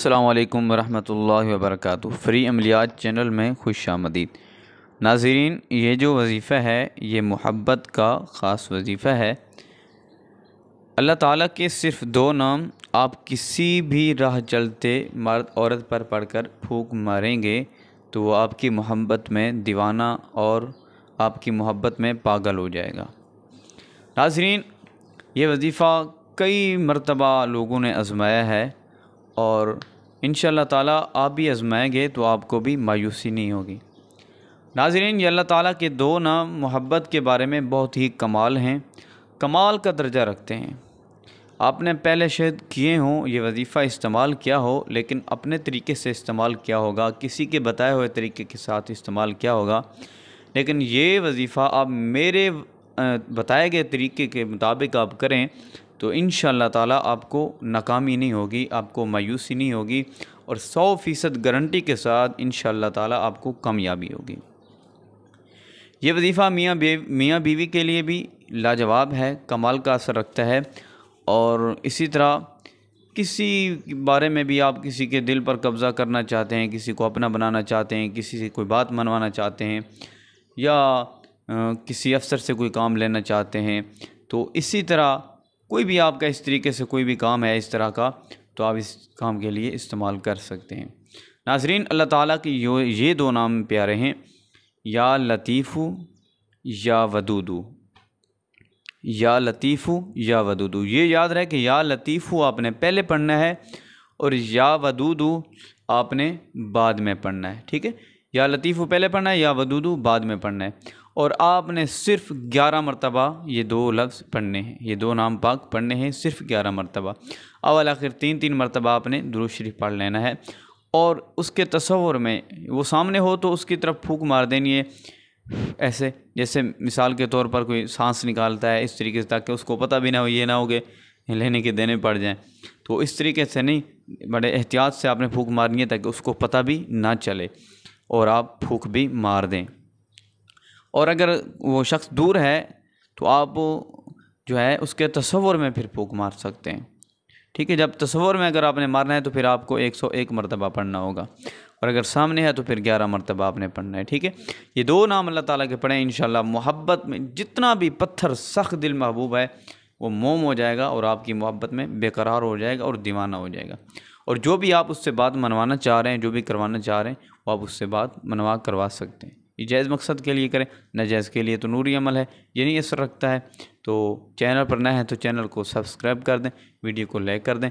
अस्सलामु अलैकुम वरहमतुल्लाहि वबरकातुहू। फ़्री अमलियात चैनल में खुशामदीद। नाज़रीन, ये जो वजीफ़ा है ये मोहब्बत का ख़ास वजीफ़ा है। अल्लाह ताला के सिर्फ़ दो नाम आप किसी भी राह चलते मर्द औरत पर पढ़कर फूंक मारेंगे तो वो आपकी मोहब्बत में दीवाना और आपकी मोहब्बत में पागल हो जाएगा। नाज़रीन, ये वजीफ़ा कई मरतबा लोगों ने आज़माया है और इंशाअल्लाह ताला आप भी आज़माएंगे तो आपको भी मायूसी नहीं होगी। नाज़रीन, ये अल्लाह ताला के दो नाम मोहब्बत के बारे में बहुत ही कमाल हैं, कमाल का दर्जा रखते हैं। आपने पहले शायद किए हों, ये वजीफ़ा इस्तेमाल किया हो, लेकिन अपने तरीके से इस्तेमाल किया होगा, किसी के बताए हुए तरीके के साथ इस्तेमाल किया होगा। लेकिन ये वजीफ़ा आप मेरे बताए गए तरीके के मुताबिक आप करें तो इंशाअल्लाह ताला आपको नाकामी नहीं होगी, आपको मायूसी नहीं होगी और 100% गारंटी के साथ इंशाअल्लाह ताला आपको कामयाबी होगी। ये वजीफ़ा मियाँ बीवी के लिए भी लाजवाब है, कमाल का असर रखता है। और इसी तरह किसी बारे में भी आप किसी के दिल पर कब्ज़ा करना चाहते हैं, किसी को अपना बनाना चाहते हैं, किसी से कोई बात मनवाना चाहते हैं या किसी अफसर से कोई काम लेना चाहते हैं, तो इसी तरह कोई भी आपका इस तरीके से कोई भी काम है इस तरह का, तो आप इस काम के लिए इस्तेमाल कर सकते हैं। नाज़रीन, अल्लाह ताला की ये दो नाम प्यारे हैं, या लतीफ़ु या वदूदू। या लतीफ़ु या वदूदू, ये याद रहे कि या लतीफ़ु आपने पहले पढ़ना है और या वदूदू आपने बाद में पढ़ना है। ठीक है, या लतीफ़ु पहले पढ़ना है, या वदूदू बाद में पढ़ना है। और आपने सिर्फ़ 11 मरतबा ये दो लफ्ज़ पढ़ने हैं, ये दो नाम पाक पढ़ने हैं सिर्फ़ 11 मरतबा। अव्वल आखिर 3-3 मरतबा आपने दुरूद शरीफ पढ़ लेना है और उसके तसव्वुर में वो सामने हो तो उसकी तरफ फूंक मार देनी है, ऐसे जैसे मिसाल के तौर पर कोई सांस निकालता है, इस तरीके से, ताकि उसको पता भी ना हो, ये ना हो कि लेने के देने पड़ जाएं। तो इस तरीके से नहीं, बड़े एहतियात से आपने फूंक मारनी है ताकि उसको पता भी ना चले और आप फूंक भी मार दें। और अगर वो शख्स दूर है तो आप जो है उसके तसव्वुर में फिर फूंक मार सकते हैं। ठीक है, जब तसव्वुर में अगर आपने मारना है तो फिर आपको 101 मरतबा पढ़ना होगा और अगर सामने है तो फिर 11 मरतबा आपने पढ़ना है। ठीक है, ये दो नाम अल्लाह ताला के पढ़ें, इंशाअल्लाह मोहब्बत में जितना भी पत्थर सख्त दिल महबूब है वो मोम हो जाएगा और आपकी मोहब्बत में बेकरार हो जाएगा और दीवाना हो जाएगा। और जो भी आप उससे बात मनवाना चाह रहे हैं, जो भी करवाना चाह रहे हैं, वो आप उससे बात मनवा करवा सकते हैं। ये जायज़ मकसद के लिए करें, नाजायज़ के लिए तो नूरी अमल है, ये नहीं असर रखता है। तो चैनल पर नए हैं तो चैनल को सब्सक्राइब कर दें, वीडियो को लाइक कर दें